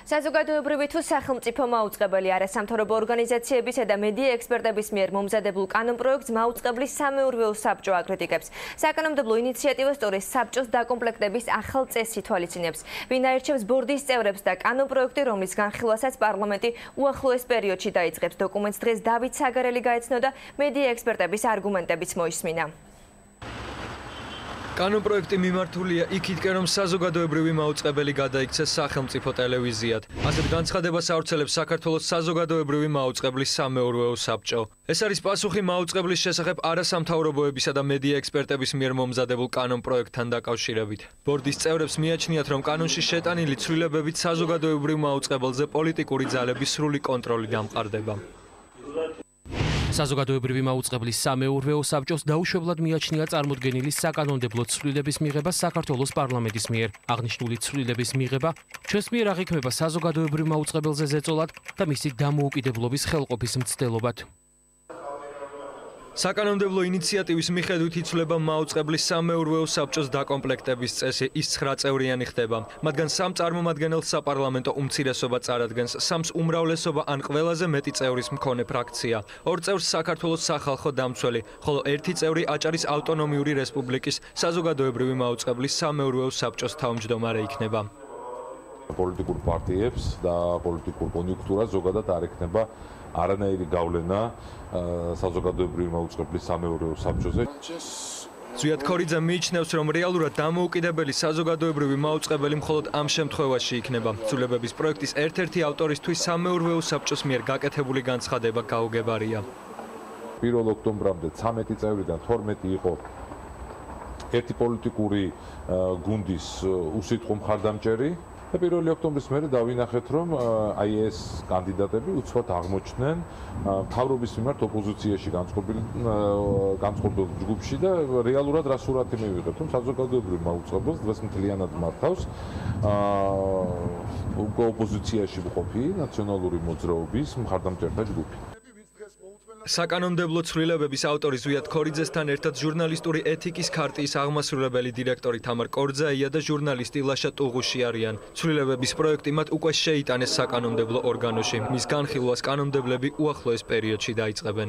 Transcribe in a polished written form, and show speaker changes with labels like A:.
A: საზოგადოებრივი თუ სახელმწიფო მაუწყებელი არასამთავრობო ორგანიზაციებისა და მედია ექსპერტების მიერ მომზადებულ კანონპროექტს მაუწყებლის სამეურვეო საბჭო აკრიტიკებს. საკანონმდებლო ინიციატივა სწორედ საბჭოს დაკომპლექტების ახალ წესს ითვალისწინებს. ვინ აირჩევს ბორდის წევრებს და კანონპროექტი, რომლის განხილვასაც პარლამენტი უახლოეს პერიოდში დაიწყებს. დოკუმენტს დღეს დავით საგარელი გაეცნო და მედია ექსპერტების არგუმენტებიც მოისმინა.
B: კანონპროექტი მიმართულია იქითკენ, რომ საზოგადოებრივი მაუწყებელი გადაიქცეს სახელმწიფო ტელევიზიად. ასეთ განცხადებას ავრცელებს საქართველოს საზოგადოებრივი მაუწყებლის სამეურვეო საბჭო. ეს არის პასუხი მაუწყებლის შესახებ არასამთავრობოებისა და მედია ექსპერტების მიერ მომზადებულ კანონპროექტთან დაკავშირებით. ბორდის წევრებს მიაჩნიათ, რომ კანონში შეტანილი ცვლილებებით საზოგადოებრივ მაუწყებელზე პოლიტიკური ძალების სრული კონტროლი დამყარდება.
C: საზოგადოებრივი მაუწყებლის სამეურვეო საბჭოს დაუშვებლად მიაჩნია წარმოდგენილი საკანონმდებლო ცვლილების მიღება საქართველოს პარლამენტის მიერ. აღნიშნული ცვლილების მიღება ჩვენს მიერ აღიქმება საზოგადოებრივ მაუწყებელზე ზეწოლად და მისი დამოუკიდებლობის ხელყოფის მცდელობად.
B: საკანონმდებლო ინიციატივის მიხედვით იცვლება მაუწყებლის სამეურვეო საბჭოს დაკომპლექტების წესი, ის 9 წევრიანი ხდება. მათგან 3 წარმომადგენელს საპარლამენტო უმცირესობა წარადგენს, 3-ს უმრავლესობა ან ყველაზე მეტი წევრის მქონე ფრაქცია. 2 წევრს საქართველოს სახალხო დამცველი, ხოლო 1 წევრი აჭარის ავტონომიური რესპუბლიკის საზოგადოებრივი მაუწყებლის სამეურვეო საბჭოს თავმჯდომარე იქნება.
D: პოლიტიკურ პარტიებს და პოლიტიკურ კონიუნქტურას ზოგადად არ ექნება არანაირი გავლენა საზოგადოებრივი მაუწყებლის სამეურვეო საბჭოზე.
B: ზვიად ქორიძე მიიჩნევს, რომ რეალურად დამოუკიდებელი საზოგადოებრივი მაუწყებელი მხოლოდ ამ შემთხვევაში იქნება. ცვლილებების პროექტის ერთ-ერთი ავტორისთვის სამეურვეო საბჭოს მიერ გაკეთებული განცხადება გაუგებარია.
D: 1 ოქტომბრამდე 13 წევრიდან 12 იყო ერთი პოლიტიკური გუნდის უსიტყვო მხარდამჭერი. 1 ოქტომბრის მერე დავინახეთ, რომ აი ეს კანდიდატები უცბად აღმოჩნდნენ მთავრობის მიმართ ოპოზიციაში განწყობილ ჯგუფში და რეალურად რა სურათი მივიღეთ, რომ საზოგადოებრივ მაუწყებელს დღეს მთლიანად მართავს ოპოზიციაში მყოფი ნაციონალური მოძრაობის მხარდამჭერთა ჯგუფი.
B: საკანონმდებლო ცვლილებების ავტორი ზვიად ქორიძესთან ერთად ჟურნალისტური ეთიკის ქარტიის აღმასრულებელი დირექტორი თამარ კორძაია და ჟურნალისტი ლაშა ტუღუში არიან. ცვლილებების პროექტი მათ უკვე შეიტანეს საკანონმდებლო ორგანოში. მის განხილვას კანონმდებლები უახლოეს პერიოდში დაიწყებენ.